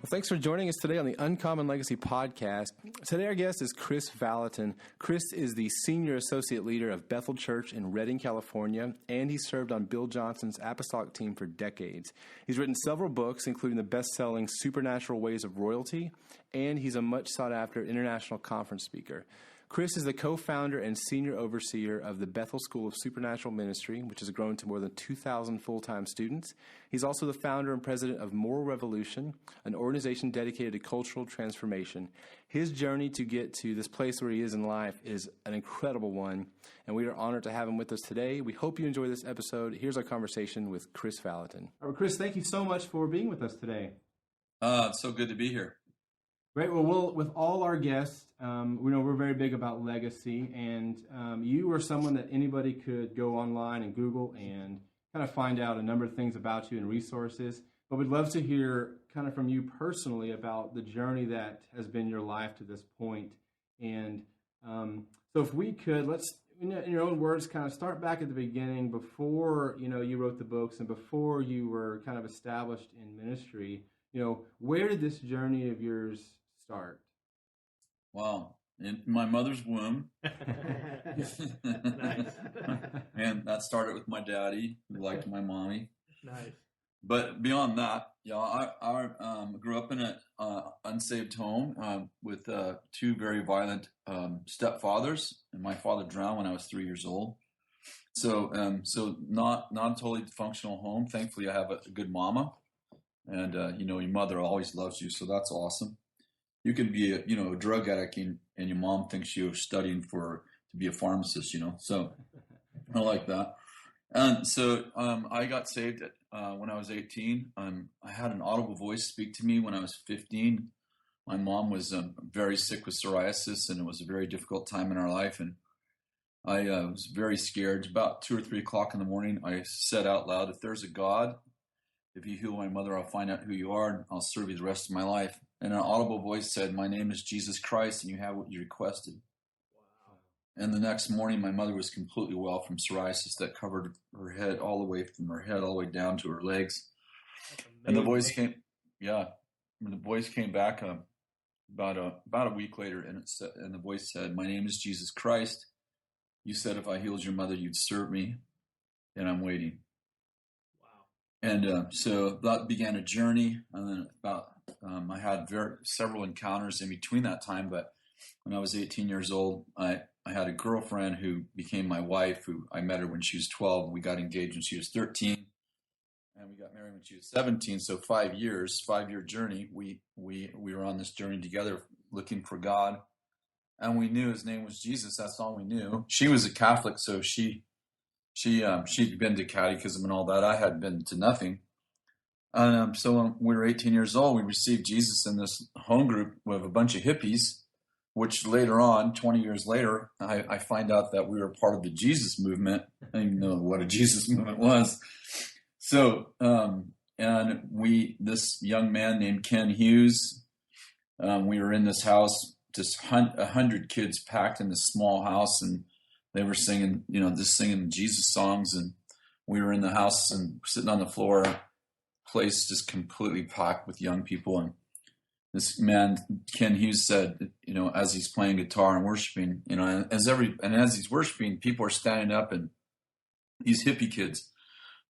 Well, thanks for joining us today on the Uncommon Legacy podcast. Today our guest is Kris Vallotton. Kris is the Senior Associate Leader of Bethel Church in Redding, California, and he served on Bill Johnson's apostolic team for decades. He's written several books, including the best-selling Supernatural Ways of Royalty, and he's a much sought-after international conference speaker. Kris is the co-founder and senior overseer of the Bethel School of Supernatural Ministry, which has grown to more than 2,000 full-time students. He's also the founder and president of Moral Revolution, an organization dedicated to cultural transformation. His journey to get to this place where he is in life is an incredible one, and we are honored to have him with us today. We hope you enjoy this episode. Here's our conversation with Kris Vallotton. Kris, thank you so much for being with us today. It's so good to be here. Great. Well, with all our guests, we know we're very big about legacy, and you are someone that anybody could go online and Google and kind of find out a number of things about you and resources. But we'd love to hear kind of from you personally about the journey that has been your life to this point. And so if we could, let's, in your own words, kind of start back at the beginning before, you wrote the books and before you were kind of established in ministry. Where did this journey of yours start? Wow. In my mother's womb. Nice. And that started with my daddy, who liked my mommy. Nice. But beyond that, I grew up in an unsaved home with two very violent stepfathers, and my father drowned when I was 3 years old. So not a totally dysfunctional home. Thankfully, I have a good mama, and your mother always loves you, so that's awesome. You can be a drug addict and your mom thinks you're studying to be a pharmacist, so I like that. And so I got saved when I was 18. I had an audible voice speak to me when I was 15. My mom was very sick with psoriasis, and it was a very difficult time in our life, and I was very scared. About 2 or 3 o'clock in the morning, I said out loud, "If there's a God, if you heal my mother, I'll find out who you are, and I'll serve you the rest of my life." And an audible voice said, "My name is Jesus Christ, and you have what you requested." Wow. And the next morning, my mother was completely well from psoriasis that covered her head all the way from her head all the way down to her legs. And the voice came, the voice came back about a week later, and the voice said, "My name is Jesus Christ. You said if I healed your mother, you'd serve me, and I'm waiting." And so that began a journey, and then I had several encounters in between that time. But when I was 18 years old, I had a girlfriend who became my wife. Who I met her when she was 12, and we got engaged when she was 13, and we got married when she was 17. So 5 years, 5-year journey. We were on this journey together, looking for God, and we knew His name was Jesus. That's all we knew. She was a Catholic, so she'd been to catechism and all that. I had been to nothing. So when we were 18 years old, we received Jesus in this home group with a bunch of hippies, which later on, 20 years later, I find out that we were part of the Jesus movement. I didn't even know what a Jesus movement was. So, this young man named Ken Hughes, we were in this house, just 100 kids packed in this small house, and they were singing, singing Jesus songs, and we were in the house and sitting on the floor, place just completely packed with young people. And this man, Ken Hughes, said, as he's playing guitar and worshiping, as he's worshiping, people are standing up, and these hippie kids,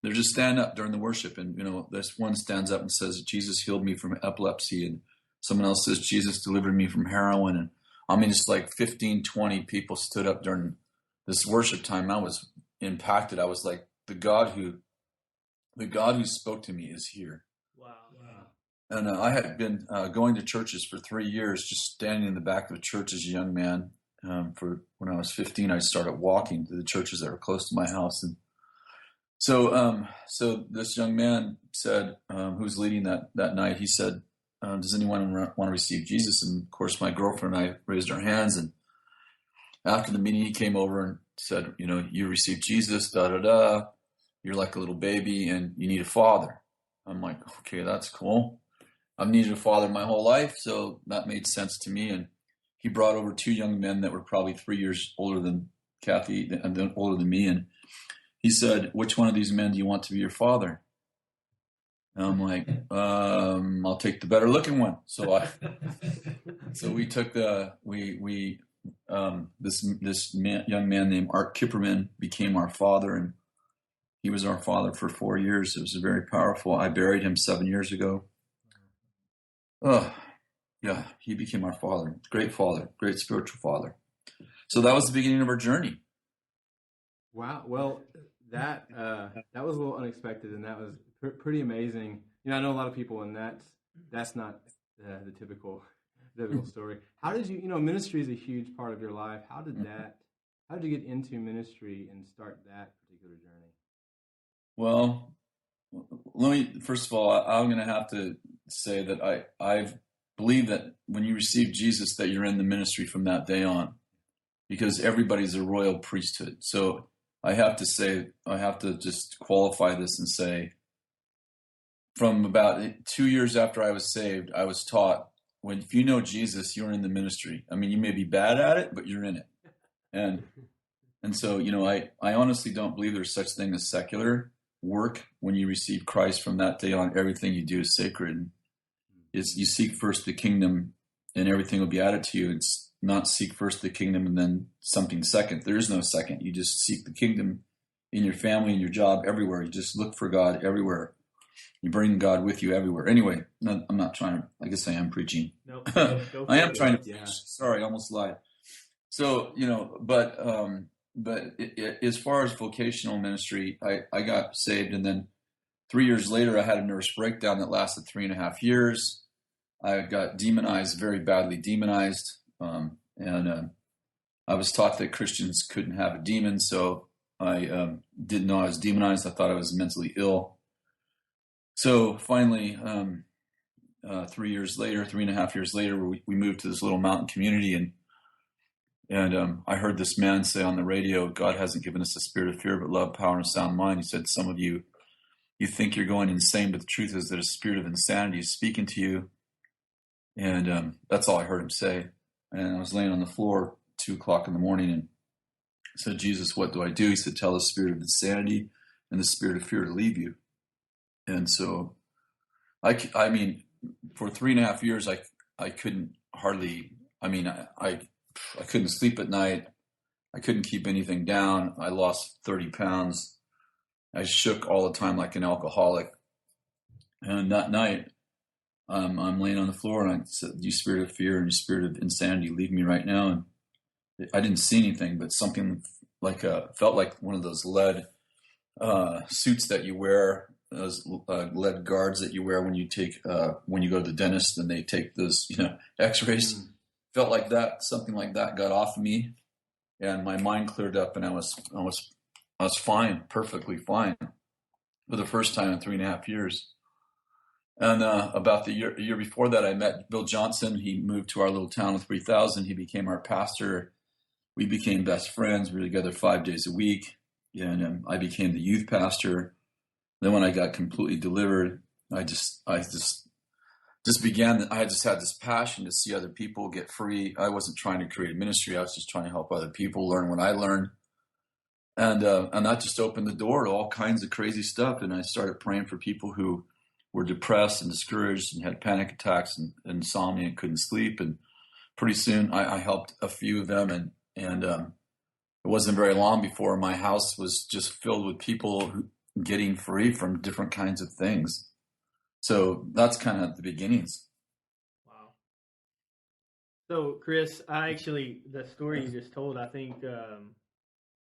they're just standing up during the worship, and this one stands up and says, "Jesus healed me from epilepsy," and someone else says, "Jesus delivered me from heroin." And it's like 15, 20 people stood up during this worship time. I was impacted. I was like, the God who spoke to me is here. Wow. And I had been going to churches for 3 years, just standing in the back of a church as a young man. For when I was 15, I started walking to the churches that were close to my house. And so this young man said, who was leading that night, he said, "Does anyone want to receive Jesus?" And of course, my girlfriend and I raised our hands. And after the meeting, he came over and said, "You received Jesus, da-da-da. You're like a little baby, and you need a father." I'm like, okay, that's cool. I've needed a father my whole life, so that made sense to me. And he brought over 2 young men that were probably 3 years older than Kathy, and then older than me. And he said, "Which one of these men do you want to be your father?" And I'm like, I'll take the better looking one. So we took this young man named Art Kipperman became our father, and he was our father for 4 years. It was very powerful. I buried him 7 years ago. Oh, yeah, he became our father. Great father, great spiritual father. So that was the beginning of our journey. Wow. Well, that was a little unexpected, and that was pretty amazing. I know a lot of people, and that's not the typical story. How did you? Ministry is a huge part of your life. How did you get into ministry and start that particular journey? Well, first of all, I'm going to have to say that I believe that when you receive Jesus, that you're in the ministry from that day on, because everybody's a royal priesthood. So I have to just qualify this and say, from about 2 years after I was saved, I was taught, if you know Jesus, you're in the ministry. I mean, you may be bad at it, but you're in it. And so, I honestly don't believe there's such thing as secular work. When you receive Christ, from that day on, everything you do is sacred. You seek first the kingdom, and everything will be added to you. It's not seek first the kingdom and then something second. There is no second. You just seek the kingdom in your family, in your job, everywhere. You just look for God everywhere. You bring God with you everywhere. Anyway, I'm not trying to, I guess I am preaching. No, I am trying to preach. Sorry, I almost lied. So, but as far as vocational ministry, I got saved, and then 3 years later, I had a nervous breakdown that lasted 3.5 years. I got demonized, very badly demonized. And I was taught that Christians couldn't have a demon, so I didn't know I was demonized. I thought I was mentally ill. So finally, 3 years later, 3.5 years later, we moved to this little mountain community, and I heard this man say on the radio, God hasn't given us a spirit of fear, but love, power, and a sound mind. He said, some of you think you're going insane, but the truth is that a spirit of insanity is speaking to you. And that's all I heard him say. And I was laying on the floor 2:00 in the morning, and I said, Jesus, what do I do? He said, tell the spirit of insanity and the spirit of fear to leave you. And so, I mean, for 3.5 years, I couldn't hardly, I couldn't sleep at night. I couldn't keep anything down. I lost 30 pounds. I shook all the time like an alcoholic. And that night, I'm laying on the floor, and I said, you spirit of fear and you spirit of insanity, leave me right now. And I didn't see anything, but something like felt like one of those lead suits that you wear, those lead guards that you wear when you go to the dentist, and they take those x-rays. Felt like that, something like that got off of me, and my mind cleared up, and I was fine, perfectly fine, for the first time in 3.5 years. And about the year before that, I met Bill Johnson. He moved to our little town of 3,000. He became our pastor. We became best friends. We were together 5 days a week, and I became the youth pastor. Then when I got completely delivered, I just began. I just had this passion to see other people get free. I wasn't trying to create a ministry. I was just trying to help other people learn what I learned. And that just opened the door to all kinds of crazy stuff. And I started praying for people who were depressed and discouraged and had panic attacks and insomnia and couldn't sleep. And pretty soon I helped a few of them. And it wasn't very long before my house was just filled with people getting free from different kinds of things. So that's kind of the beginnings. Wow. So, Kris, the story you just told, I think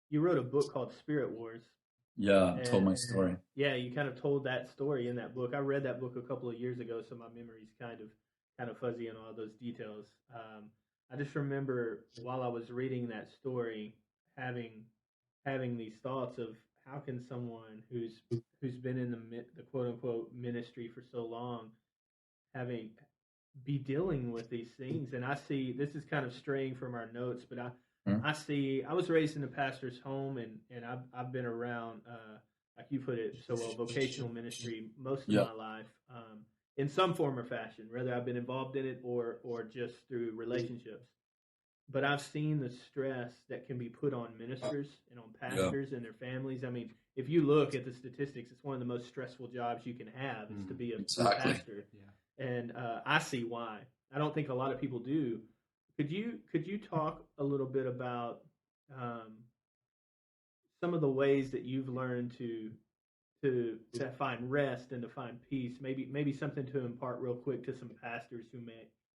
you wrote a book called Spirit Wars. Yeah, I told my story. Yeah, you kind of told that story in that book. I read that book a couple of years ago, so my memory's kind of fuzzy on all those details. I just remember while I was reading that story, having these thoughts of how can someone who's been in the quote unquote ministry for so long be dealing with these things. And I see, this is kind of straying from our notes, but I was raised in a pastor's home, and I've been around, like you put it so well, vocational ministry most of my life, in some form or fashion, whether I've been involved in it or just through relationships. but I've seen the stress that can be put on ministers and on Yeah. pastors and their families. I mean, if you look at the statistics, it's one of the most stressful jobs you can have is to be a Exactly. pastor. And I see why. I don't think a lot of people do. Could you talk a little bit about some of the ways that you've learned to find rest and to find peace? Maybe something to impart real quick to some pastors who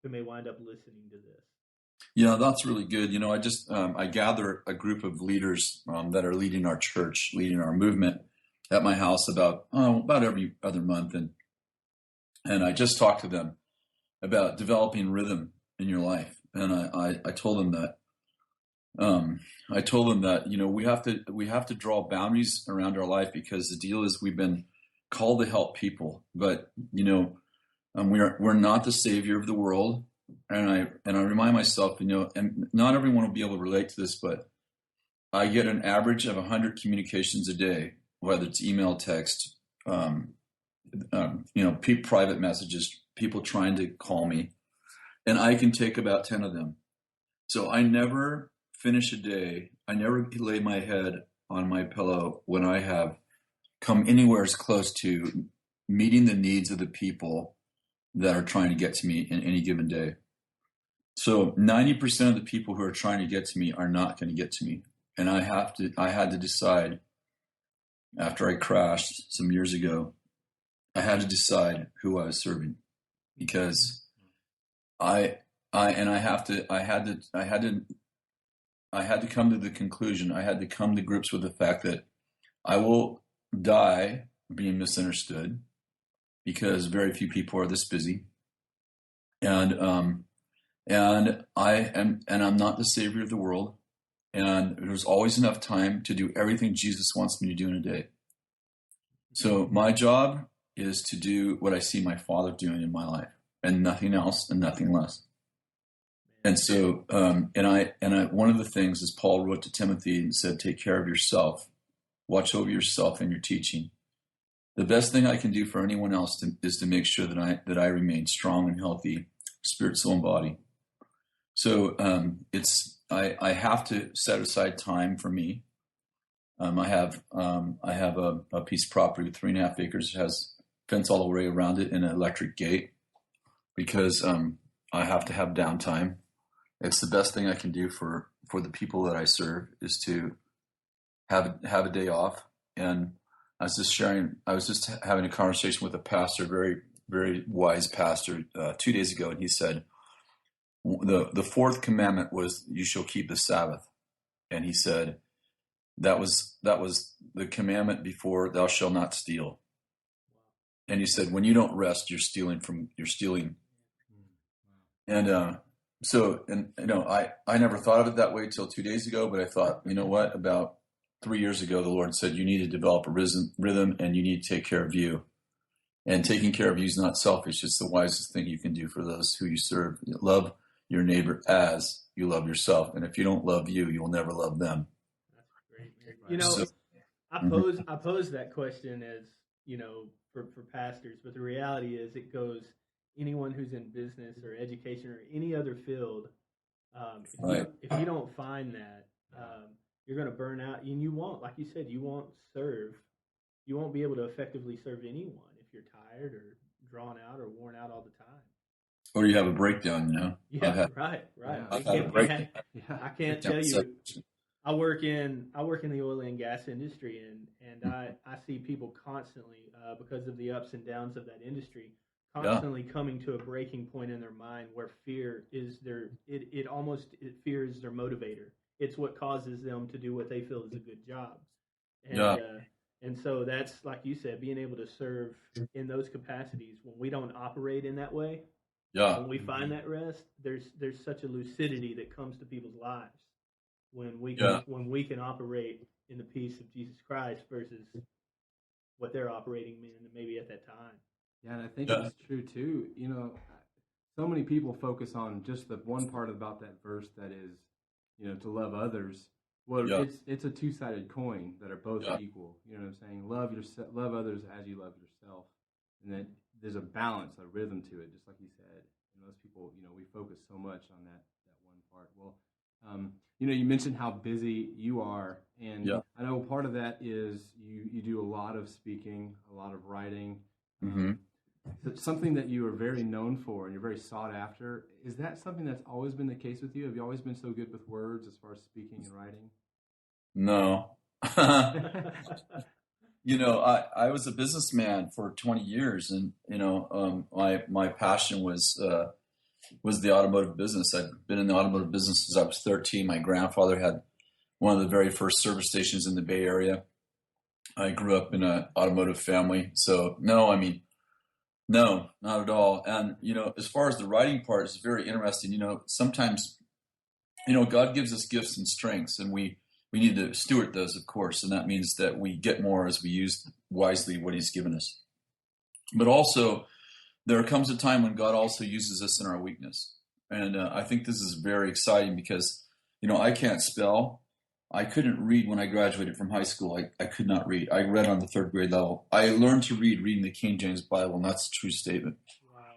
may wind up listening to this. Yeah, that's really good. I just I gather a group of leaders that are leading our church, leading our movement at my house about every other month, and I just talked to them about developing rhythm in your life, and I told them that we have to draw boundaries around our life, because the deal is we've been called to help people, but we're not the savior of the world. And I remind myself, and not everyone will be able to relate to this, but I get an average of 100 communications a day, whether it's email, text, private messages, people trying to call me, and I can take about 10 of them. So I never finish a day. I never lay my head on my pillow when I have come anywhere as close to meeting the needs of the people that are trying to get to me in any given day. So 90% of the people who are trying to get to me are not going to get to me. And I had to decide, after I crashed some years ago, I had to decide who I was serving, because I had to come to the conclusion, I had to come to grips with the fact that I will die being misunderstood, because very few people are this busy. And I'm not the savior of the world. And there's always enough time to do everything Jesus wants me to do in a day. So my job is to do what I see my Father doing in my life, and nothing else and nothing less. And so, one of the things is Paul wrote to Timothy and said, take care of yourself, watch over yourself and your teaching. The best thing I can do for anyone else is to make sure that I remain strong and healthy, spirit, soul, and body. So I have to set aside time for me. I have a piece of property with 3.5 acres. It has fence all the way around it and an electric gate, because I have to have downtime. It's the best thing I can do for the people that I serve, is to have a day off. And I was just having a conversation with a pastor, very, very wise pastor, 2 days ago, and he said, the fourth commandment was, you shall keep the Sabbath. And he said, that was the commandment before, thou shalt not steal. And he said, when you don't rest, you're stealing. And I never thought of it that way till 2 days ago, but I thought, you know what, about 3 years ago, the Lord said, you need to develop a rhythm, and you need to take care of you. And taking care of you is not selfish. It's the wisest thing you can do for those who you serve. Love your neighbor as you love yourself. And if you don't love you, you will never love them. That's great. I pose that question as, for pastors, but the reality is it goes anyone who's in business or education or any other field. If you don't find that, you're going to burn out, and you won't, like you said, you won't be able to effectively serve anyone if you're tired or drawn out or worn out all the time. Or you have a breakdown, Yeah, right. I've had a breakdown. I can't tell you. I work in the oil and gas industry, and I see people constantly, because of the ups and downs of that industry, constantly coming to a breaking point in their mind where fear is fear is their motivator. It's what causes them to do what they feel is a good job. And so that's, like you said, being able to serve in those capacities when we don't operate in that way. When we find that rest, there's such a lucidity that comes to people's lives when we can operate in the peace of Jesus Christ versus what they're operating in maybe at that time. Yeah, and I think it's true too. So many people focus on just the one part about that verse that is, to love others. Well, it's a two-sided coin that are both equal. You know what I'm saying? Love others as you love yourself, and then there's a balance, a rhythm to it, just like you said. And most people, we focus so much on that one part. Well, You mentioned how busy you are, and Yeah. I know part of that is you do a lot of speaking, a lot of writing. Mm-hmm. It's something that you are very known for and you're very sought after. Is that something that's always been the case with you? Have you always been so good with words as far as speaking and writing? No. I was a businessman for 20 years, and my passion was the automotive business. I've been in the automotive business since I was 13. My grandfather had one of the very first service stations in the Bay Area. I grew up in an automotive family, so no, no, not at all. And as far as the writing part, it's very interesting. Sometimes God gives us gifts and strengths, and we need to steward those, of course, and that means that we get more as we use wisely what He's given us. But also, there comes a time when God also uses us in our weakness, and I think this is very exciting because I can't spell. I couldn't read when I graduated from high school. I could not read. I read on the third grade level. I learned to read reading the King James Bible, and that's a true statement. Wow.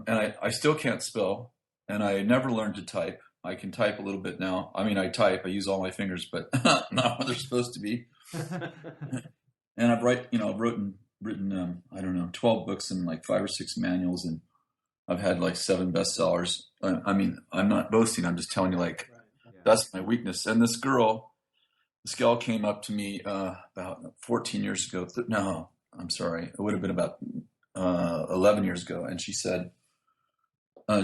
And I still can't spell, and I never learned to type. I can type a little bit now. I type. I use all my fingers, but not what they're supposed to be. And I've written 12 books and like 5 or 6 manuals, and I've had like 7 bestsellers. I'm not boasting. I'm just telling you, that's my weakness. And this gal came up to me about 14 years ago. No, I'm sorry. It would have been about 11 years ago. And she said, we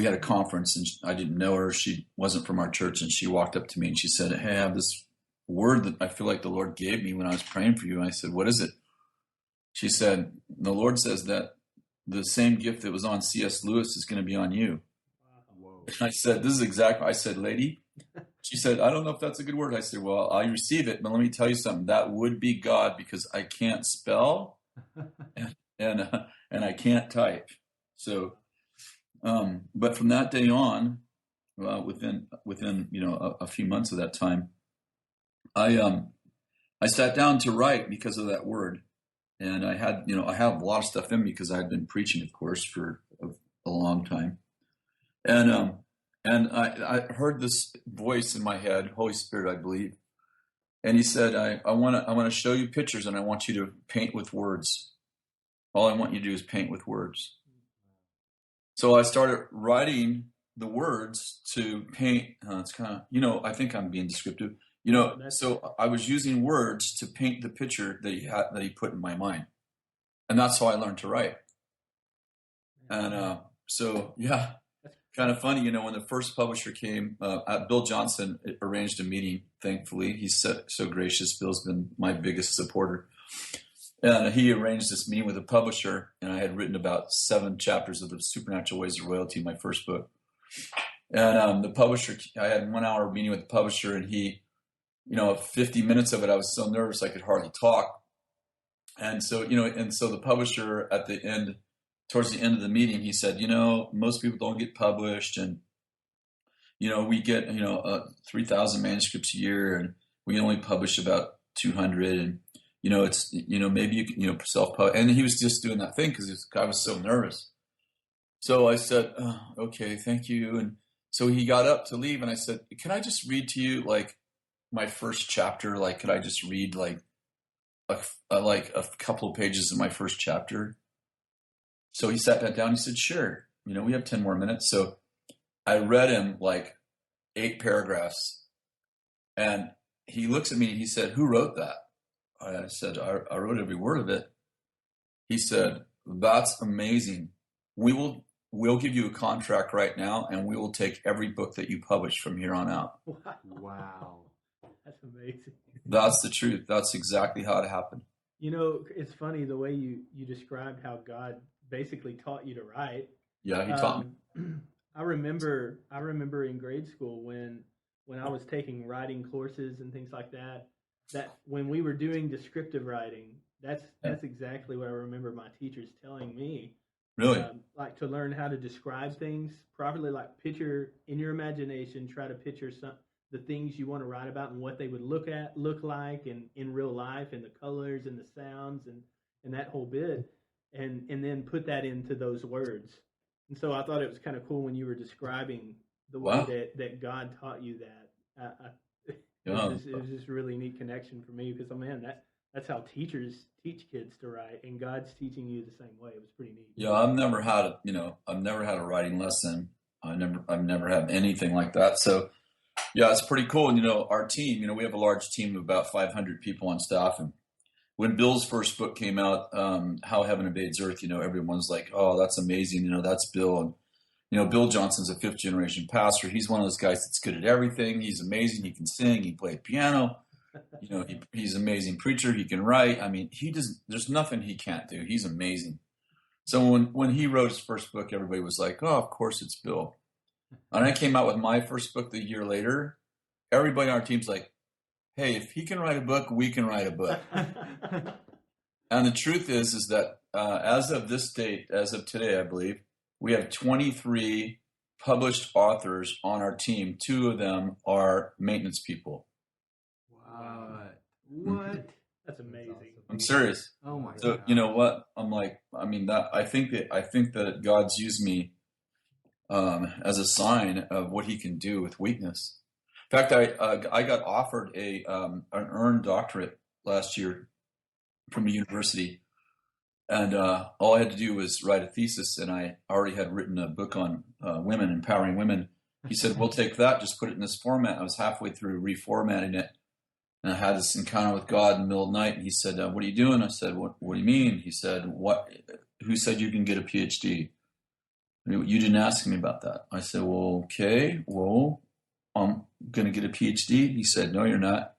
had a conference, and I didn't know her. She wasn't from our church, and she walked up to me and she said, "Hey, I have this word that I feel like the Lord gave me when I was praying for you." And I said, "What is it?" She said, "The Lord says that the same gift that was on C.S. Lewis is going to be on you." Whoa. And I said, I said, "Lady," she said, "I don't know if that's a good word." I said, "Well, I receive it, but let me tell you something. That would be God, because I can't spell and I can't type." So, but from that day on, within a few months of that time, I sat down to write because of that word. And I have a lot of stuff in me because I had been preaching, of course, for a long time. And I heard this voice in my head, Holy Spirit, I believe. And he said, I want to show you pictures, and I want you to paint with words. All I want you to do is paint with words. So I started writing the words to paint. It's kind of, I think I'm being descriptive. So I was using words to paint the picture that he put in my mind, and that's how I learned to write. And kind of funny, when the first publisher came, Bill Johnson arranged a meeting. Thankfully, he's so gracious. Bill's been my biggest supporter, and he arranged this meeting with a publisher. And I had written about 7 chapters of the Supernatural Ways of Royalty, my first book. And the publisher, I had a 1-hour meeting with the publisher, and he. 50 minutes of it, I was so nervous I could hardly talk. And so, the publisher towards the end of the meeting, he said, most people don't get published, and, we get, 3,000 manuscripts a year, and we only publish about 200. And, it's, maybe you can, self-publish. And he was just doing that thing because I was so nervous. So I said, "Oh, okay, thank you." And so he got up to leave, and I said, "Can I just read to you, my first chapter? Could I just read a couple of pages of my first chapter?" So he sat that down. He said, "Sure. We have 10 more minutes." So I read him 8 paragraphs, and he looks at me and he said, "Who wrote that?" I said, I wrote every word of it." He said, "That's amazing. We'll give you a contract right now, and we will take every book that you publish from here on out." Wow. That's amazing. That's the truth. That's exactly how it happened. It's funny the way you described how God basically taught you to write. Yeah, he taught me. I remember in grade school when I was taking writing courses and things like that when we were doing descriptive writing, that's exactly what I remember my teachers telling me. Really? To learn how to describe things properly, picture in your imagination, try to picture the things you want to write about and what they would look like in real life, and the colors and the sounds and that whole bit, and then put that into those words. And so I thought it was kind of cool when you were describing the way Wow. that God taught you that. It Yeah. was just a really neat connection for me because, man, that's how teachers teach kids to write, and God's teaching you the same way. It was pretty neat. Yeah, I've never had a writing lesson. I've never had anything like that. So yeah, it's pretty cool. And, our team, we have a large team of about 500 people on staff. And when Bill's first book came out, How Heaven Invades Earth, everyone's like, oh, that's amazing. That's Bill. And, Bill Johnson's a 5th generation pastor. He's one of those guys that's good at everything. He's amazing. He can sing. He played piano. He's an amazing preacher. He can write. I mean, there's nothing he can't do. He's amazing. So when he wrote his first book, everybody was like, oh, of course it's Bill. And I came out with my first book the year later. Everybody on our team's like, hey, if he can write a book, we can write a book. And the truth is that as of this date, as of today, I believe, we have 23 published authors on our team. 2 of them are maintenance people. Wow. What? That's amazing. I'm serious. Oh my So God. you know what? I think that God's used me as a sign of what He can do with weakness. In fact, I got offered an earned doctorate last year from a university, and all I had to do was write a thesis, and I already had written a book on women, empowering women. He said, "We'll take that, just put it in this format." I was halfway through reformatting it, and I had this encounter with God in the middle of the night, and He said, "What are you doing?" I said, "What do you mean?" He said, "What? Who said you can get a PhD? You didn't ask me about that." I said, "Well, okay, well, I'm going to get a PhD." He said, "No, you're not."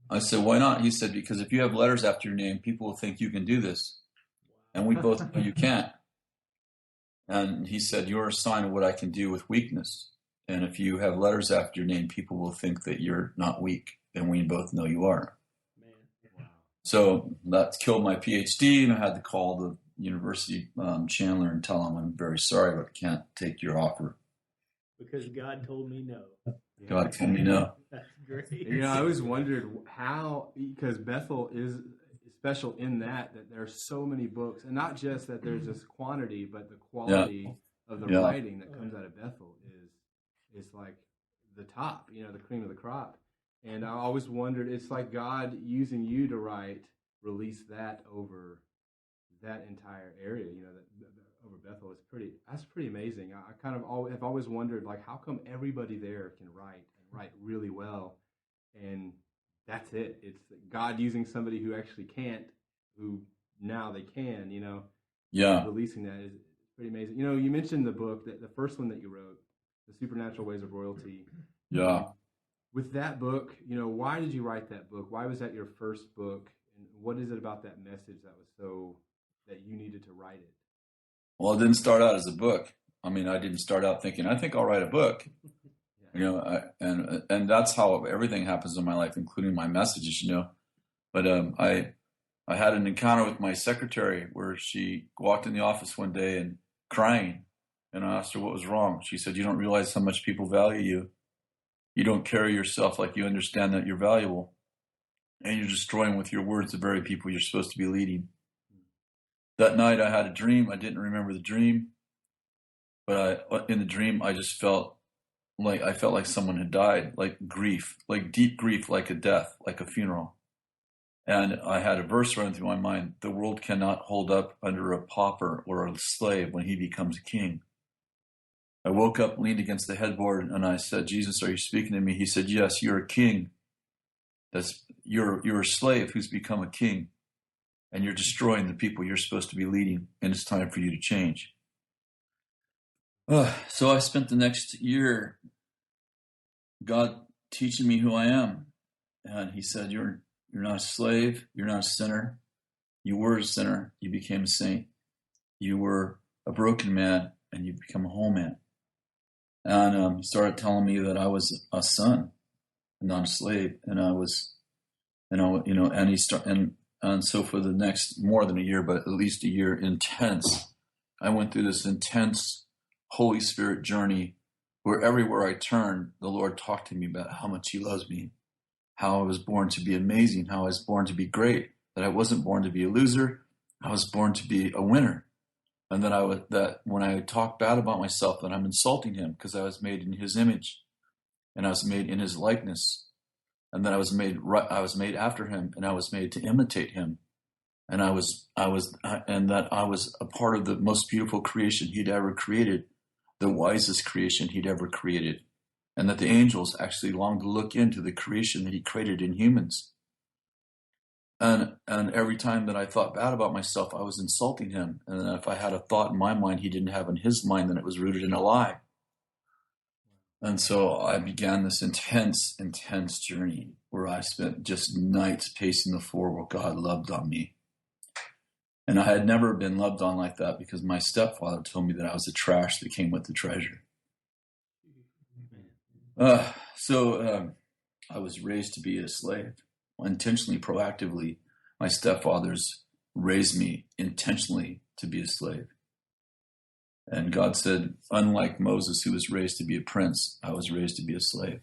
I said, "Why not?" He said, "Because if you have letters after your name, people will think you can do this. And we both know you can't." And he said, "You're a sign of what I can do with weakness. And if you have letters after your name, people will think that you're not weak. And we both know you are." Man. Wow. So that killed my PhD, and I had to call the university chandler and tell him, "I'm very sorry, but I can't take your offer." Because God told me no. God told me no. That's great. I always wondered how, because Bethel is special in that there are so many books, and not just that there's this quantity, but the quality of the writing that comes out of Bethel is like the top, the cream of the crop. And I always wondered, it's like God using you to write, release that over that entire area, that over Bethel is that's pretty amazing. I kind of have always wondered, like, how come everybody there can write and write really well, and that's it? It's God using somebody who actually can't, who now they can, Yeah. Releasing that is pretty amazing. You mentioned the book, the first one that you wrote, The Supernatural Ways of Royalty. Yeah. With that book, why did you write that book? Why was that your first book? And what is it about that message that you needed to write it? Well, it didn't start out as a book. I didn't start out thinking, I think I'll write a book. And that's how everything happens in my life, including my messages, But I had an encounter with my secretary where she walked in the office one day and crying. And I asked her what was wrong. She said, "You don't realize how much people value you. You don't carry yourself like you understand that you're valuable. And you're destroying with your words the very people you're supposed to be leading." That night I had a dream. I didn't remember the dream. But in the dream, I just felt like someone had died, like grief, like deep grief, like a death, like a funeral. And I had a verse running through my mind: "The world cannot hold up under a pauper or a slave when he becomes a king." I woke up, leaned against the headboard, and I said, "Jesus, are you speaking to me?" He said, "Yes, you're a king. You're a slave who's become a king, and you're destroying the people you're supposed to be leading, and it's time for you to change." So I spent the next year, God teaching me who I am. And He said, you're not a slave. You're not a sinner. You were a sinner. You became a saint. You were a broken man, and you become a whole man. And He started telling me that I was a son, and not a slave. And I was, and so for the next more than a year, but at least a year, I went through this intense Holy Spirit journey where everywhere I turned, the Lord talked to me about how much He loves me, how I was born to be amazing, how I was born to be great, that I wasn't born to be a loser. I was born to be a winner. and that when I talk bad about myself, that I'm insulting him because I was made in his image, and I was made in his likeness, and that I was made after him, and I was made to imitate him, and and that I was a part of the most beautiful creation he'd ever created, the wisest creation he'd ever created, and that the angels actually longed to look into the creation that he created in humans. And every time that I thought bad about myself, I was insulting him. And if I had a thought in my mind he didn't have in his mind, then it was rooted in a lie. And so I began this intense journey where I spent just nights pacing the floor where God loved on me. And I had never been loved on like that because my stepfather told me that I was the trash that came with the treasure. So I was raised to be a slave. Intentionally, proactively. My stepfathers raised me intentionally to be a slave. And God said, unlike Moses, who was raised to be a prince, I was raised to be a slave.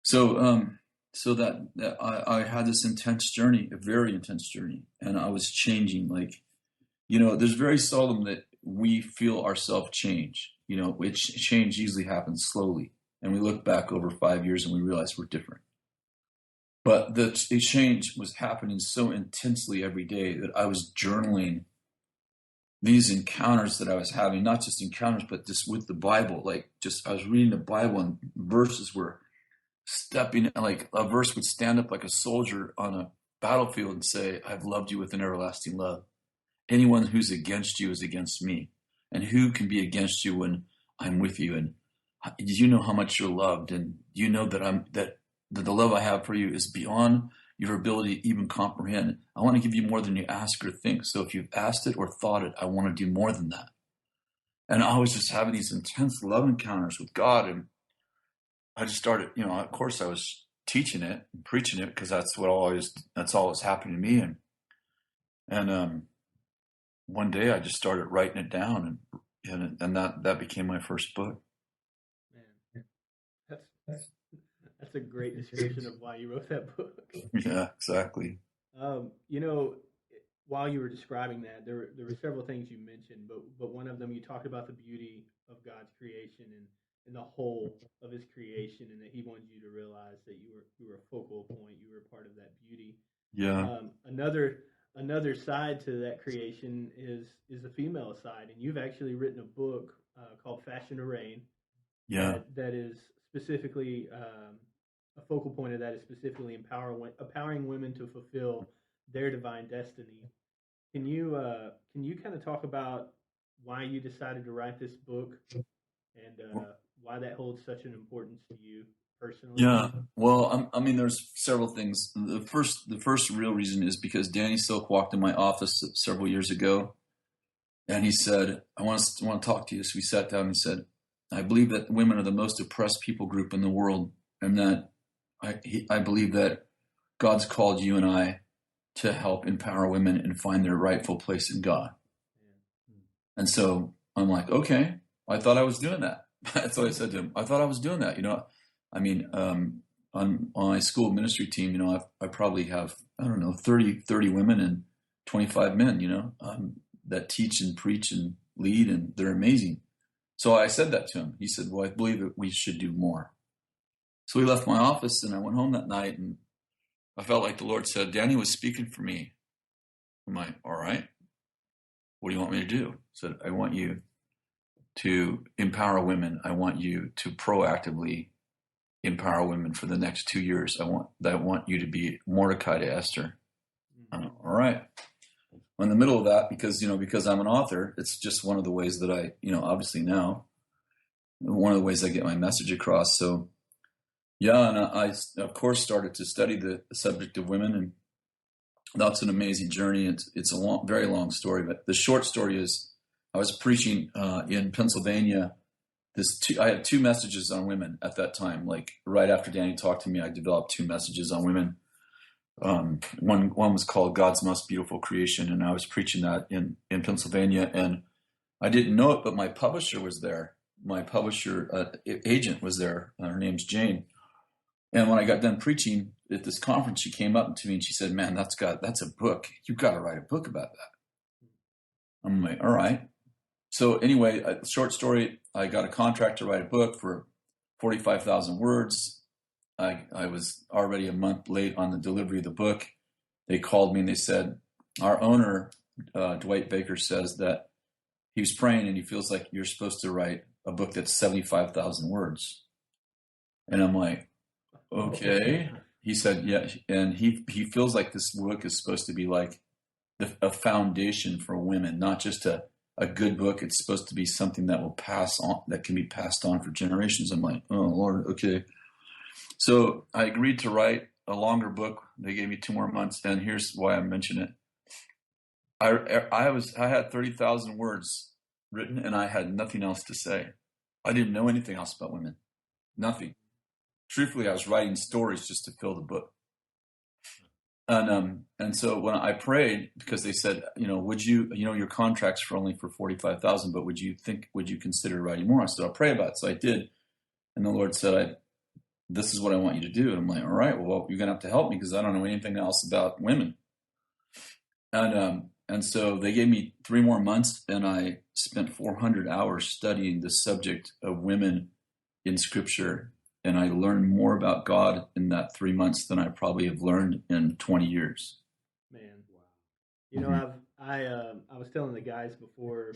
So I had this intense journey, a very intense journey, and I was changing. There's very seldom that we feel ourselves change. Which change usually happens slowly, and we look back over 5 years and we realize we're different. But the change was happening so intensely every day that I was journaling these encounters that I was having, not just encounters, but just with the Bible. I was reading the Bible and verses were stepping, like a verse would stand up like a soldier on a battlefield and say, I've loved you with an everlasting love. Anyone who's against you is against me. And who can be against you when I'm with you? And you know how much you're loved, and you know that the love I have for you is beyond your ability to even comprehend. I want to give you more than you ask or think. So if you've asked it or thought it, I want to do more than that. And I was just having these intense love encounters with God. And I just started, of course I was teaching it and preaching it because that's all that's happening to me. And one day I just started writing it down, and that became my first book. Man, that's a great description of why you wrote that book. Yeah, exactly. While you were describing that, there were several things you mentioned, but one of them you talked about the beauty of God's creation and the whole of His creation, and that He wanted you to realize that you were a focal point, you were a part of that beauty. Yeah. Another side to that creation is the female side, and you've actually written a book called Fashion to Reign. Yeah. That is specifically a focal point of that is specifically empowering women to fulfill their divine destiny. Can you kind of talk about why you decided to write this book and why that holds such an importance to you personally? Yeah. Well, I mean, there's several things. The first real reason is because Danny Silk walked in my office several years ago, and he said, I want to talk to you. So we sat down and he said, I believe that women are the most oppressed people group in the world, and that I believe that God's called you and I to help empower women and find their rightful place in God. And so I'm like, okay, I thought I was doing that. That's what I said to him. I thought I was doing that. On my school ministry team, I probably have, 30 women and 25 men, that teach and preach and lead, and they're amazing. So I said that to him. He said, well, I believe that we should do more. So we left my office, and I went home that night, and I felt like the Lord said, Danny was speaking for me. I'm like, all right, what do you want me to do? He said, I want you to empower women. I want you to proactively empower women for the next 2 years. I want you to be Mordecai to Esther. I'm like, all right. In the middle of that, because I'm an author, it's just one of the ways that I, obviously now, one of the ways I get my message across. So, yeah, and I of course started to study the subject of women, and that's an amazing journey. It's a very long story, but the short story is I was preaching in Pennsylvania. I had 2 messages on women at that time. Like right after Danny talked to me, I developed 2 messages on women. One was called God's Most Beautiful Creation, and I was preaching that in Pennsylvania, and I didn't know it, but my publisher was there. My publisher agent was there. Her name's Jane. And when I got done preaching at this conference, she came up to me and she said, man, that's a book. You've got to write a book about that. I'm like, all right. So anyway, a short story, I got a contract to write a book for 45,000 words. I was already a month late on the delivery of the book. They called me and they said, our owner, Dwight Baker, says that he was praying and he feels like you're supposed to write a book that's 75,000 words. And I'm like, okay. He said, yeah. And he feels like this book is supposed to be like a foundation for women, not just a good book. It's supposed to be something that will pass on, that can be passed on for generations. I'm like, oh Lord, okay. So I agreed to write a longer book. They gave me 2 more months, and here's why I mention it. I had 30,000 words written, and I had nothing else to say. I didn't know anything else about women, nothing. Truthfully, I was writing stories just to fill the book. And so when I prayed, because they said, would you, your contract's only for 45,000, but would you consider writing more? I said, I'll pray about it. So I did. And the Lord said, this is what I want you to do. And I'm like, all right, well, you're going to have to help me because I don't know anything else about women. And so they gave me 3 more months, and I spent 400 hours studying the subject of women in Scripture. And I learned more about God in that 3 months than I probably have learned in 20 years. Man, wow! You know, I was telling the guys before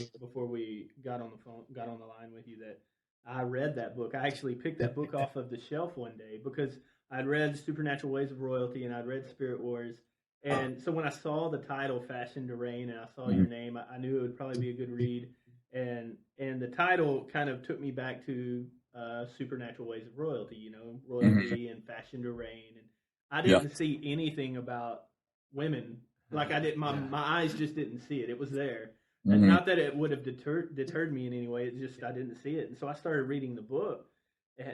we got on the line with you that I read that book. I actually picked that book off of the shelf one day because I'd read Supernatural Ways of Royalty and I'd read Spirit Wars. And so when I saw the title Fashioned to Reign and I saw your name, I knew it would probably be a good read. And the title kind of took me back to Supernatural Ways of Royalty, royalty and Fashioned to Reign. And I didn't see anything about women. Like I did, my eyes just didn't see it. It was there. And not that it would have deterred me in any way. It's just I didn't see it. And so I started reading the book,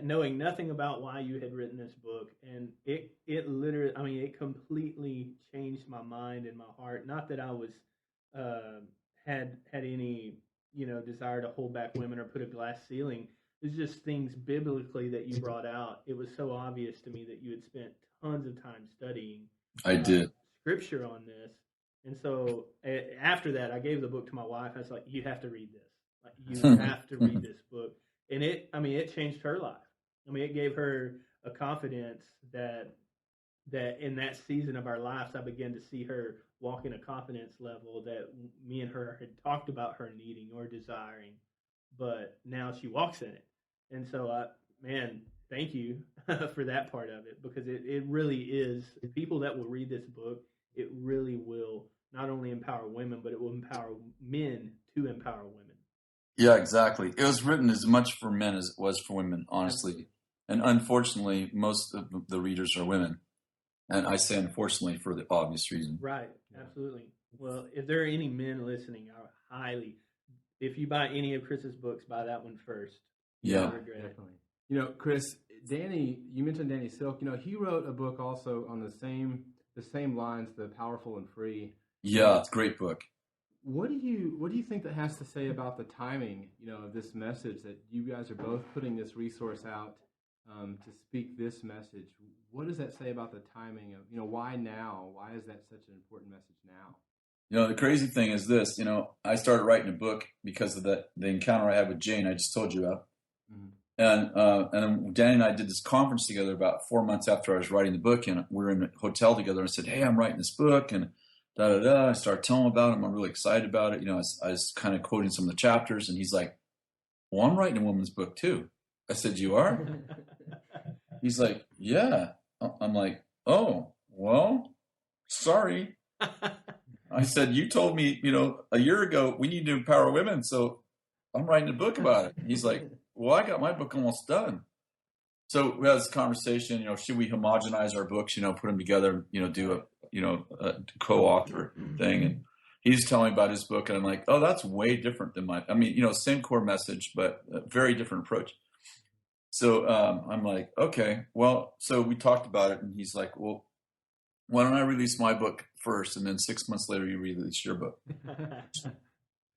knowing nothing about why you had written this book. And it literally, it completely changed my mind and my heart. Not that I was had any desire to hold back women or put a glass ceiling. It's just things biblically that you brought out. It was so obvious to me that you had spent tons of time studying. I did Scripture on this. And so after that, I gave the book to my wife. I was like, you have to read this. Like, you have to read this book. And it changed her life. It gave her a confidence that in that season of our lives, I began to see her walk in a confidence level that me and her had talked about her needing or desiring. But now she walks in it. And so, thank you for that part of it, because it really is, people that will read this book, it really will not only empower women, but it will empower men to empower women. Yeah, exactly. It was written as much for men as it was for women, honestly. And unfortunately, most of the readers are women. And I say unfortunately for the obvious reason. Right, absolutely. Well, if there are any men listening, if you buy any of Kris's books, buy that one first. Yeah, definitely. Kris, you mentioned Danny Silk. He wrote a book also on the same lines, The Powerful and Free. Yeah, it's a great book. What do you think that has to say about the timing, of this message, that you guys are both putting this resource out to speak this message? What does that say about the timing of, why now? Why is that such an important message now? The crazy thing is this, I started writing a book because of the encounter I had with Jane I just told you about. Mm-hmm. And Danny and I did this conference together about 4 months after I was writing the book, and we were in a hotel together, and I said, hey, I'm writing this book, and I started telling him about it. I'm really excited about it. I was kind of quoting some of the chapters, and he's like, well, I'm writing a woman's book too. I said, you are? He's like, yeah. I'm like, oh, well, sorry. I said, you told me, a year ago, we need to empower women, so I'm writing a book about it. He's like, well, I got my book almost done. So we had this conversation, should we homogenize our books, put them together, do a co-author thing. And he's telling me about his book, and I'm like, oh, that's way different than mine. Same core message, but a very different approach. So I'm like, okay, well, so we talked about it, and he's like, well, why don't I release my book first, and then 6 months later you release your book?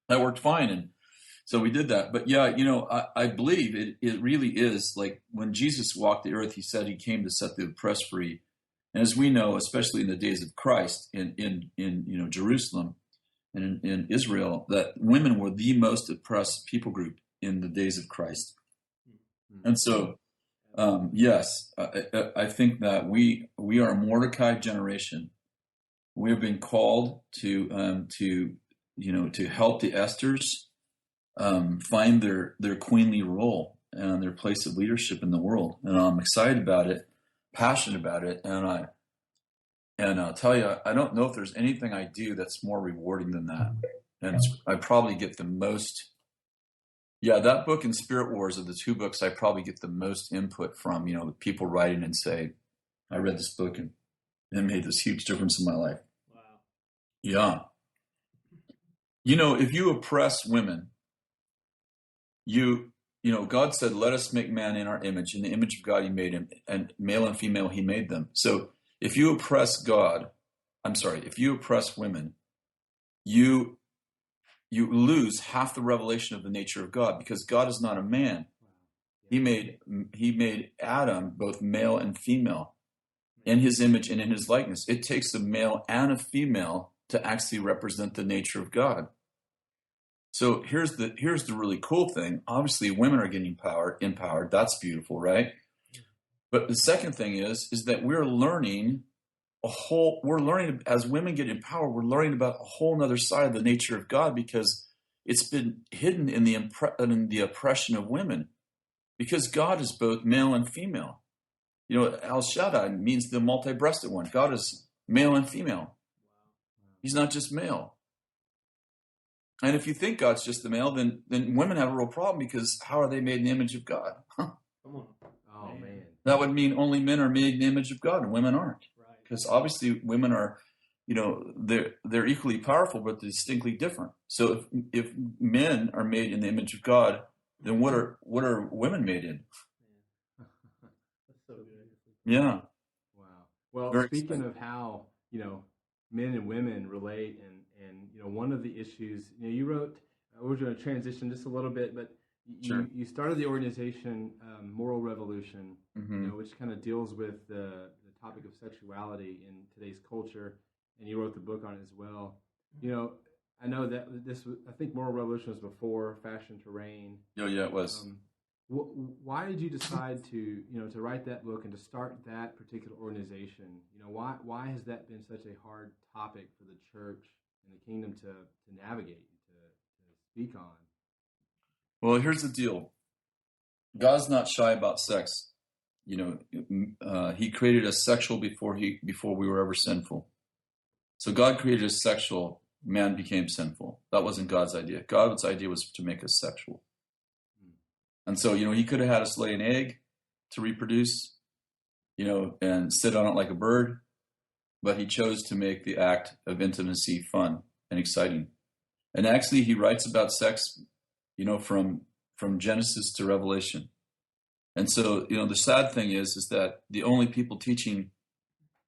That worked fine, and so we did that. But yeah, I believe it really is like when Jesus walked the earth, he said he came to set the oppressed free. And as we know, especially in the days of Christ in Jerusalem, and in Israel, that women were the most oppressed people group in the days of Christ. And so, yes, I think that we are a Mordecai generation. We have been called to help the Esthers find their queenly role and their place of leadership in the world. And I'm excited about it, passionate about it, and I'll tell you, I don't know if there's anything I do that's more rewarding than that. And I probably get the most. Yeah, that book and Spirit Wars are the two books I probably get the most input from. People writing and say, "I read this book and it made this huge difference in my life." Wow. Yeah. If you oppress women, God said, "Let us make man in our image. In the image of God, He made him, and male and female, He made them." So if you oppress women, you lose half the revelation of the nature of God, because God is not a man. He made Adam both male and female in His image and in His likeness. It takes a male and a female to actually represent the nature of God. So here's the really cool thing. Obviously, women are getting empowered. That's beautiful, right? But the second thing is that we're learning as women get empowered, we're learning about a whole nother side of the nature of God, because it's been hidden in the oppression of women, because God is both male and female. El Shaddai means the multi-breasted one. God is male and female. He's not just male. And if you think God's just the male, then women have a real problem, because how are they made in the image of God? Come on. Oh, man. That would mean only men are made in the image of God and women aren't. Right. Because obviously women are, they're equally powerful, but distinctly different. So if men are made in the image of God, then what are women made in? That's so good. Yeah. Wow. Well, Very speaking exciting. of how, men and women relate, and one of the issues, you wrote, we're going to transition just a little bit, but Sure. you started the organization Moral Revolution, Mm-hmm. which kind of deals with the topic of sexuality in today's culture, and you wrote the book on it as well. I know that I think Moral Revolution was before Fashion to Reign. Oh, yeah, it was. Why did you decide to write that book and to start that particular organization? Why has that been such a hard topic for the church and the kingdom to navigate, to speak on? Well, here's the deal. God's not shy about sex. He created us sexual before we were ever sinful. So God created us sexual. Man became sinful. That wasn't God's idea. God's idea was to make us sexual. And so, He could have had us lay an egg to reproduce, and sit on it like a bird. But He chose to make the act of intimacy fun and exciting. And actually, He writes about sex, from Genesis to Revelation. And so, the sad thing is that the only people teaching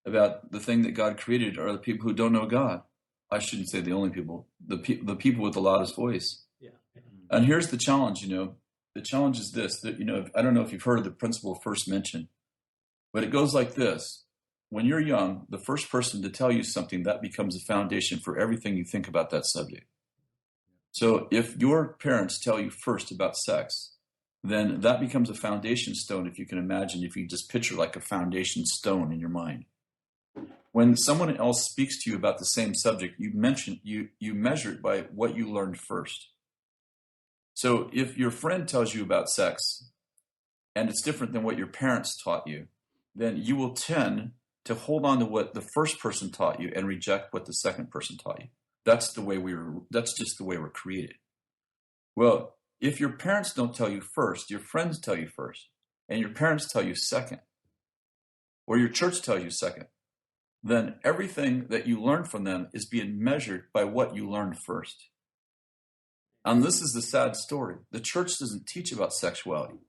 about the thing that God created are the people who don't know God. I shouldn't say the only people, the people with the loudest voice. Yeah. And here's the challenge, The challenge is this, that, I don't know if you've heard of the principle of first mention, but it goes like this. When you're young, the first person to tell you something, that becomes the foundation for everything you think about that subject. So if your parents tell you first about sex, then that becomes a foundation stone, if you can imagine, if you just picture like a foundation stone in your mind. When someone else speaks to you about the same subject, you measure it by what you learned first. So if your friend tells you about sex and it's different than what your parents taught you, then you will tend to hold on to what the first person taught you and reject what the second person taught you. That's just the way we're created. Well, if your parents don't tell you first, your friends tell you first, and your parents tell you second, or your church tells you second, then everything that you learn from them is being measured by what you learned first. And this is the sad story. The church doesn't teach about sexuality.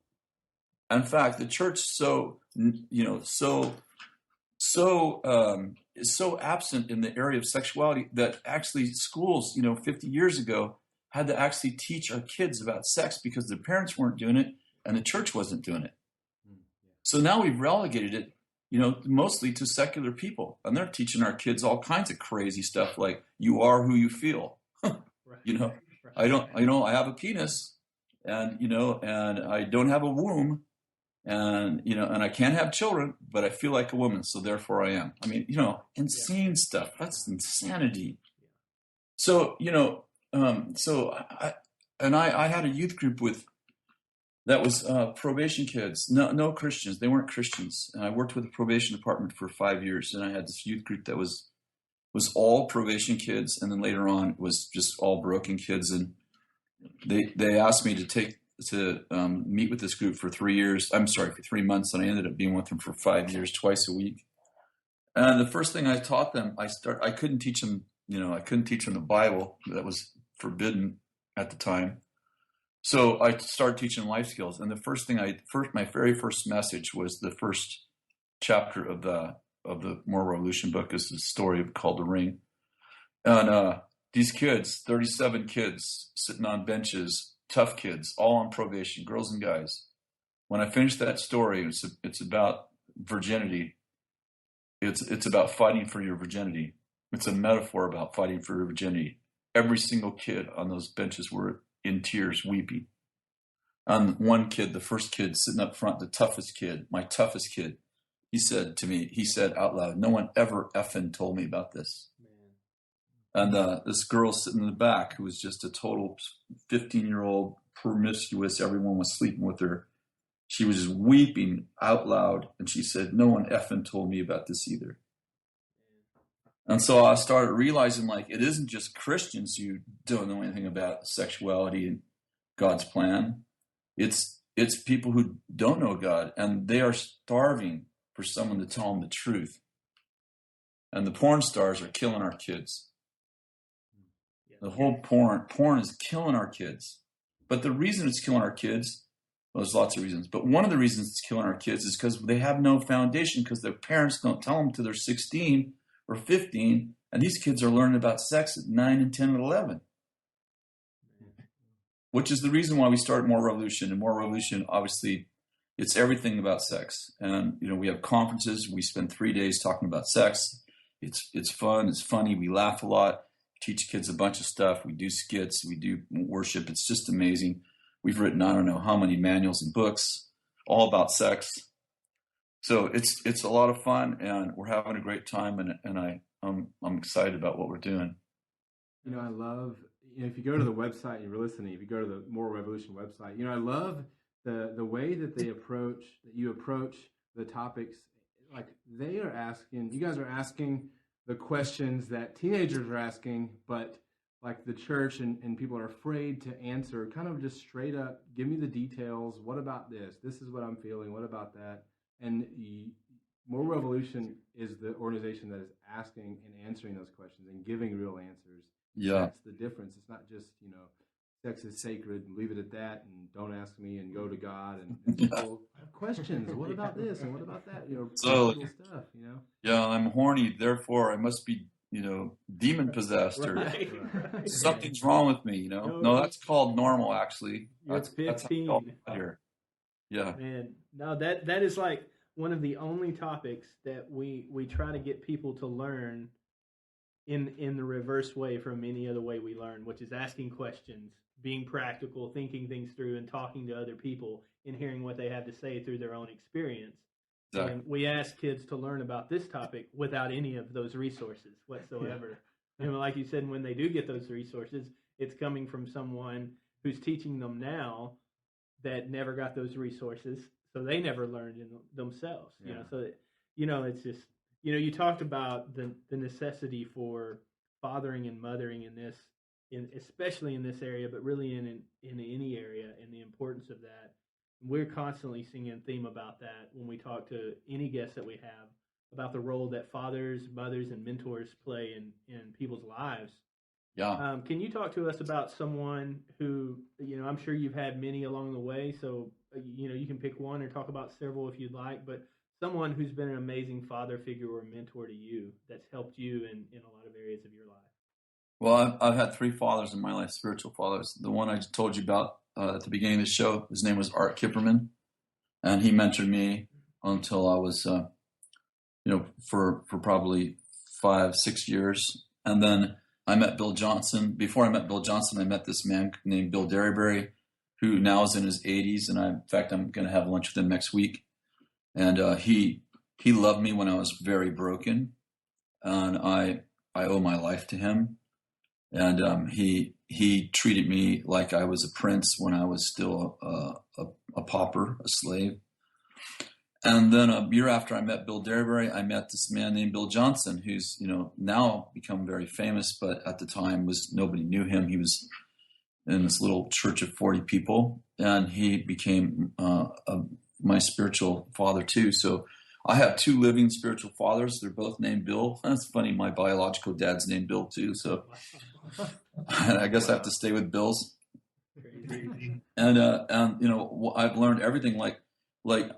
In fact, the church is so absent in the area of sexuality that actually schools, 50 years ago had to actually teach our kids about sex because their parents weren't doing it and the church wasn't doing it. So now we've relegated it, mostly to secular people, and they're teaching our kids all kinds of crazy stuff like you are who you feel. You know, I have a penis, and and I don't have a womb, and and I can't have children, but I feel like a woman, so therefore I am. I mean, insane stuff. That's insanity. So I had a youth group that was probation kids, no Christians. They weren't Christians, and I worked with the probation department for 5 years, and I had this youth group that was all probation kids, and then later on it was just all broken kids, and they asked me to meet with this group for 3 years. I'm sorry, for 3 months, and I ended up being with them for 5 years, twice a week. And the first thing I taught them, I couldn't teach them, I couldn't teach them the Bible. That was forbidden at the time. So I started teaching life skills, and my very first message was the first chapter of the More Revolution book, is the story called The Ring. And these kids, 37 kids sitting on benches, tough kids, all on probation, girls and guys. When I finished that story, it's about virginity. It's about fighting for your virginity. It's a metaphor about fighting for your virginity. Every single kid on those benches were in tears, weeping. And one kid, the first kid sitting up front, the toughest kid, my toughest kid, he said out loud, "No one ever effing told me about this." Man. And this girl sitting in the back, who was just a total 15-year-old, promiscuous, everyone was sleeping with her, she was just weeping out loud, and she said, "No one effing told me about this either." And so I started realizing, like, it isn't just Christians who don't know anything about sexuality and God's plan. It's people who don't know God, and they are starving for someone to tell them the truth. And the porn stars are killing our kids. The whole porn is killing our kids. But the reason it's killing our kids, well, there's lots of reasons, but one of the reasons it's killing our kids is because they have no foundation, because their parents don't tell them till they're 16 or 15, and these kids are learning about sex at 9 and 10 and 11. Which is the reason why we started More Revolution. And More Revolution, obviously, it's everything about sex. And, we have conferences. We spend 3 days talking about sex. It's fun. It's funny. We laugh a lot. Teach kids a bunch of stuff. We do skits. We do worship. It's just amazing. We've written, I don't know how many manuals and books, all about sex. So it's a lot of fun, and we're having a great time, and I'm excited about what we're doing. I love, if you go to the website, you're listening, if you go to the More Revolution website, I love the way that you approach the topics. Like, you guys are asking the questions that teenagers are asking, but like the church and people are afraid to answer, kind of just straight up, give me the details. What about this? This is what I'm feeling. What about that? And More Revolution is the organization that is asking and answering those questions and giving real answers. Yeah. That's the difference. It's not just, sex is sacred, leave it at that, and don't ask me, and go to God. And people have questions. What about this? And what about that? Stuff, Yeah, I'm horny, therefore I must be, demon possessed, or something's wrong with me, No, that's called normal, actually. That's 15. That's here. Yeah. Man, no, that is like one of the only topics that we try to get people to learn in the reverse way from any other way we learn, which is asking questions, being practical, thinking things through, and talking to other people and hearing what they have to say through their own experience. Exactly. And we ask kids to learn about this topic without any of those resources whatsoever. Yeah. Like you said, when they do get those resources, it's coming from someone who's teaching them now that never got those resources, so they never learned in themselves. Yeah. So that, it's just, you talked about the necessity for fathering and mothering especially in this area, but really in any area, and the importance of that. We're constantly seeing a theme about that when we talk to any guests that we have about the role that fathers, mothers, and mentors play in people's lives. Yeah. Can you talk to us about someone who, I'm sure you've had many along the way, so, you can pick one or talk about several if you'd like, but someone who's been an amazing father figure or mentor to you that's helped you in a lot of areas of your life. Well, I've had 3 fathers in my life, spiritual fathers. The one I told you about at the beginning of the show, his name was Art Kipperman, and he mentored me until I was, for probably 5-6 years. And then I met Bill Johnson. Before I met Bill Johnson, I met this man named Bill Derryberry, who now is in his 80s. And in fact, I'm going to have lunch with him next week. And he loved me when I was very broken. And I owe my life to him. And he treated me like I was a prince when I was still a pauper, a slave. And then a year after I met Bill Derryberry, I met this man named Bill Johnson, who's, now become very famous, but at the time nobody knew him. He was in this little church of 40 people, and he became my spiritual father too. So I have two living spiritual fathers. They're both named Bill. That's funny. My biological dad's named Bill too. So I guess I have to stay with Bills. And I've learned everything. Like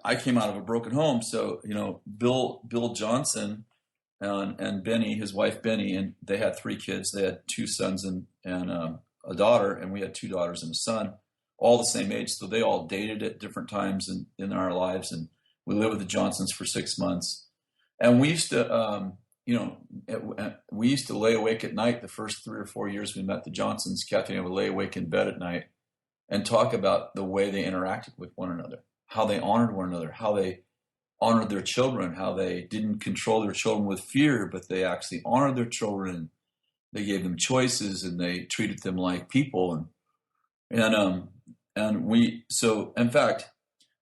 I came out of a broken home. So, Bill Johnson and Benny, his wife Benny, and they had 3 kids. They had 2 sons and a daughter, and we had 2 daughters and a son, all the same age. So they all dated at different times in our lives. And we lived with the Johnsons for 6 months. And we used to, we used to lay awake at night the first 3 or 4 years we met the Johnsons. Kathy and I would lay awake in bed at night and talk about the way they interacted with one another, how they honored one another, how they honored their children, how they didn't control their children with fear, but they actually honored their children. They gave them choices and they treated them like people. So in fact,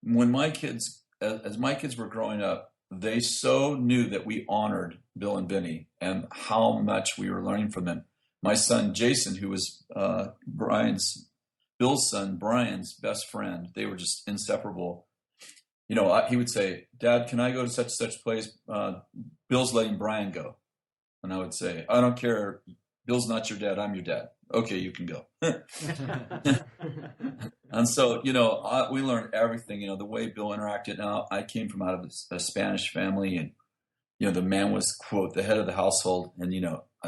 when my kids, as my kids were growing up, they so knew that we honored Bill and Benny and how much we were learning from them. My son, Jason, who was Bill's son, Brian's best friend, they were just inseparable. He would say, "Dad, can I go to such and such place? Bill's letting Brian go." And I would say, "I don't care. Bill's not your dad. I'm your dad. Okay, you can go." And so, we learned everything, the way Bill interacted. Now, I came from out of a Spanish family, and, the man was, quote, the head of the household. And,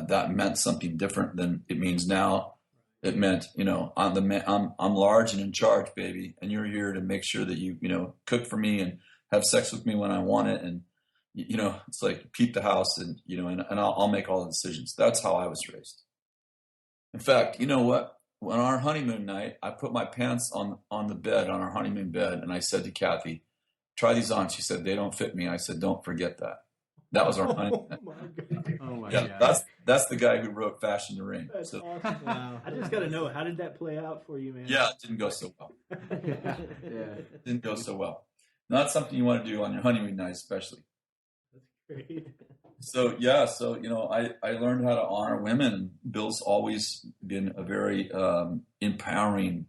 that meant something different than it means now. It meant, I'm the man, I'm large and in charge, baby. And you're here to make sure that you, cook for me and have sex with me when I want it. And, it's like keep the house and, and I'll make all the decisions. That's how I was raised. In fact, you know what? On our honeymoon night, I put my pants on the bed, on our honeymoon bed. And I said to Kathy, "Try these on." She said, "They don't fit me." I said, "Don't forget that." That was our honeymoon night. Oh my God. That's the guy who wrote Fashion the Ring. That's So, awesome. Wow. I just got to know, how did that play out for you, man? yeah, it didn't go so well. Yeah. It didn't go so well. Not something you want to do on your honeymoon night, especially. That's great. So, I learned how to honor women. Bill's always been a very empowering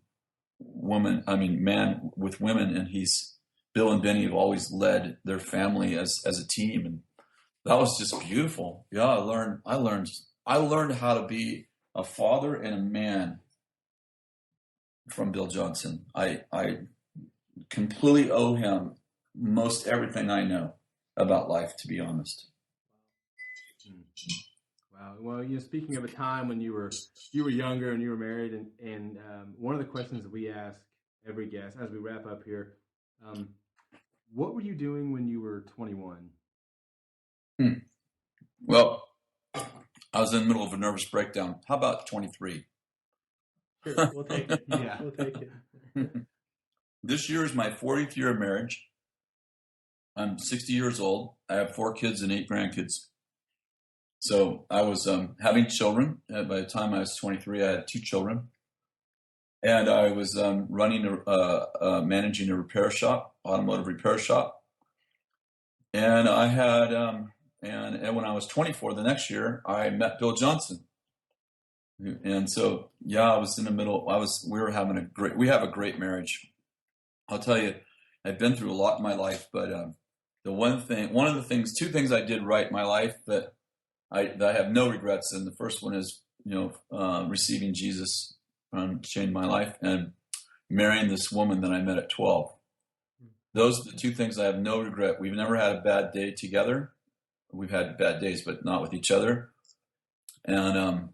man with women. And Bill and Benny have always led their family as a team. And that was just beautiful. Yeah, I learned how to be a father and a man from Bill Johnson. I completely owe him most everything I know about life, to be honest. Wow. Well, speaking of a time when you were younger and you were married, and one of the questions that we ask every guest as we wrap up here, what were you doing when you were 21? Well, I was in the middle of a nervous breakdown. How about 23? Sure, we'll take it. Yeah. We'll take it. This year is my 40th year of marriage. I'm 60 years old. I have 4 kids and 8 grandkids. So I was having children. By the time I was 23, I had 2 children. And I was managing a repair shop, automotive repair shop. And I had, and when I was 24, the next year, I met Bill Johnson. And so, I was in the middle. We have a great marriage. I'll tell you, I've been through a lot in my life, but two things I did right in my life that I have no regrets. And the first one is, receiving Jesus changed my life, and marrying this woman that I met at 12. Those are the 2 things I have no regret. We've never had a bad day together. We've had bad days, but not with each other. And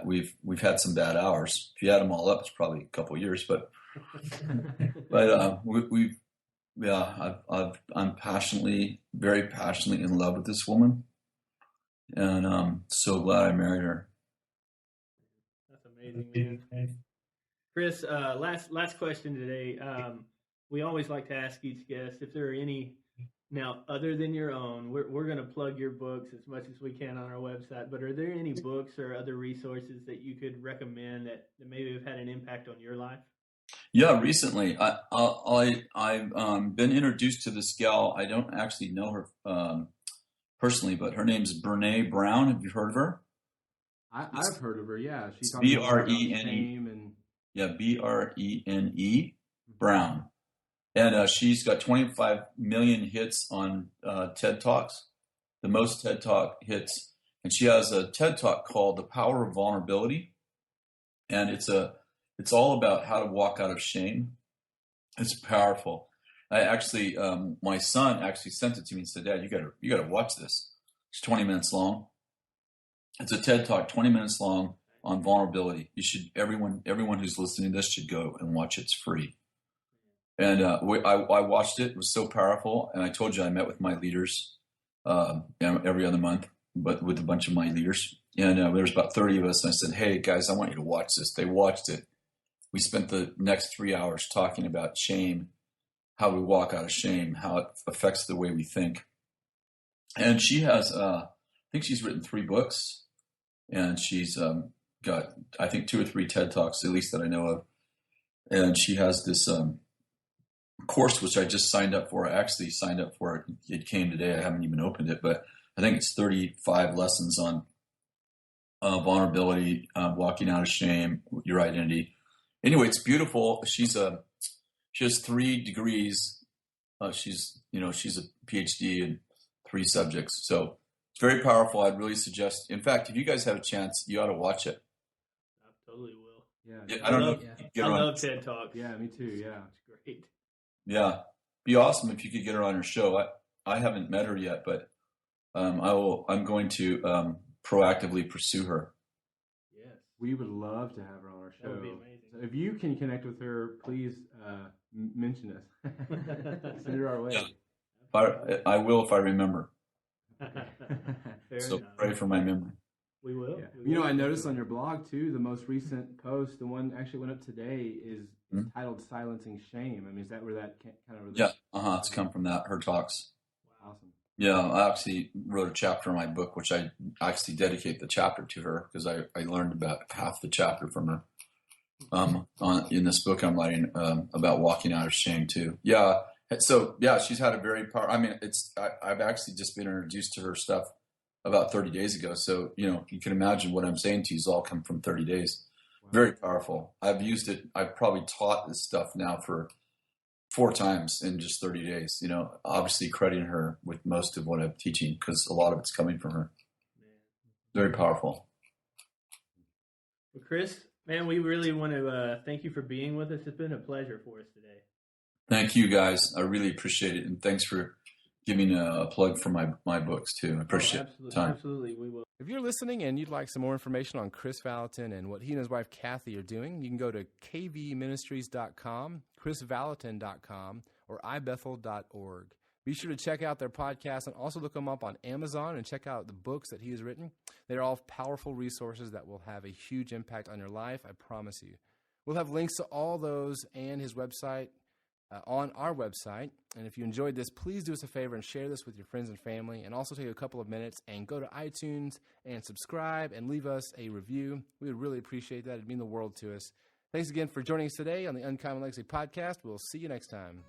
we've had some bad hours. If you add them all up, it's probably a couple of years. But I'm very passionately in love with this woman, and I'm so glad I married her. Amazing, man. Kris, last question today. We always like to ask each guest if there are any, now other than your own, we're going to plug your books as much as we can on our website, but are there any books or other resources that you could recommend that maybe have had an impact on your life? Yeah, recently I've been introduced to this gal. I don't actually know her personally, but her name's Brene Brown. Have you heard of her? I've heard of her. Yeah, she's Brene. Yeah, Brene Brown, and she's got 25 million hits on TED Talks, the most TED Talk hits, and she has a TED Talk called "The Power of Vulnerability," and it's all about how to walk out of shame. It's powerful. I actually, my son actually sent it to me and said, "Dad, you gotta watch this. It's 20 minutes long. It's a TED Talk, 20 minutes long on vulnerability. You should everyone who's listening to this should go and watch it. It's free." And I watched it. It was so powerful. And I told you I met with my leaders every other month, but with a bunch of my leaders. And there was about 30 of us. And I said, "Hey guys, I want you to watch this." They watched it. We spent the next 3 hours talking about shame, how we walk out of shame, how it affects the way we think. And she has, I think she's written 3 books, and she's got, I think, 2 or 3 TED Talks, at least that I know of. And she has this course, which I just signed up for. I actually signed up for it. It came today. I haven't even opened it, but I think it's 35 lessons on vulnerability, walking out of shame, your identity. Anyway, it's beautiful. She has 3 degrees. She's a PhD in 3 subjects. So it's very powerful. I'd really suggest. In fact, if you guys have a chance, you ought to watch it. I totally will. Yeah, I don't know. I love TED Talks. Yeah, me too. Yeah, it's great. Yeah, be awesome if you could get her on your show. I haven't met her yet, but I'm going to proactively pursue her. Yes, we would love to have her on our show. That would be amazing. So if you can connect with her, please mention us. Send her our way. Yeah. I will if I remember. So enough. pray for my memory. We will. Yeah. We will. I noticed on your blog too, the most recent post, the one actually went up today, is titled "Silencing Shame." I mean, is that where that kind of? Yeah, it's come from that, her talks. Wow. Awesome. Yeah, I actually wrote a chapter in my book, which I actually dedicate the chapter to her, because I learned about half the chapter from her. In this book I'm writing about walking out of shame too. Yeah. So yeah, she's had a very powerful. I mean, I've actually just been introduced to her stuff about 30 days ago. So you can imagine what I'm saying to you has all come from 30 days. Wow. Very powerful. I've used it. I've probably taught this stuff now for 4 times in just 30 days. Obviously crediting her with most of what I'm teaching, because a lot of it's coming from her. Very powerful. Well, Kris, man, we really want to thank you for being with us. It's been a pleasure for us today. Thank you, guys. I really appreciate it. And thanks for giving a plug for my books, too. I appreciate absolutely, the time. Absolutely, we will. If you're listening and you'd like some more information on Kris Vallotton and what he and his wife Kathy are doing, you can go to kvministries.com, krisvallotton.com, or ibethel.org. Be sure to check out their podcast and also look them up on Amazon and check out the books that he has written. They're all powerful resources that will have a huge impact on your life, I promise you. We'll have links to all those and his website on our website. And if you enjoyed this, please do us a favor and share this with your friends and family, and also take a couple of minutes and go to iTunes and subscribe and leave us a review. We would really appreciate that. It'd mean the world to us. Thanks again for joining us today on the Uncommon Legacy Podcast. We'll see you next time.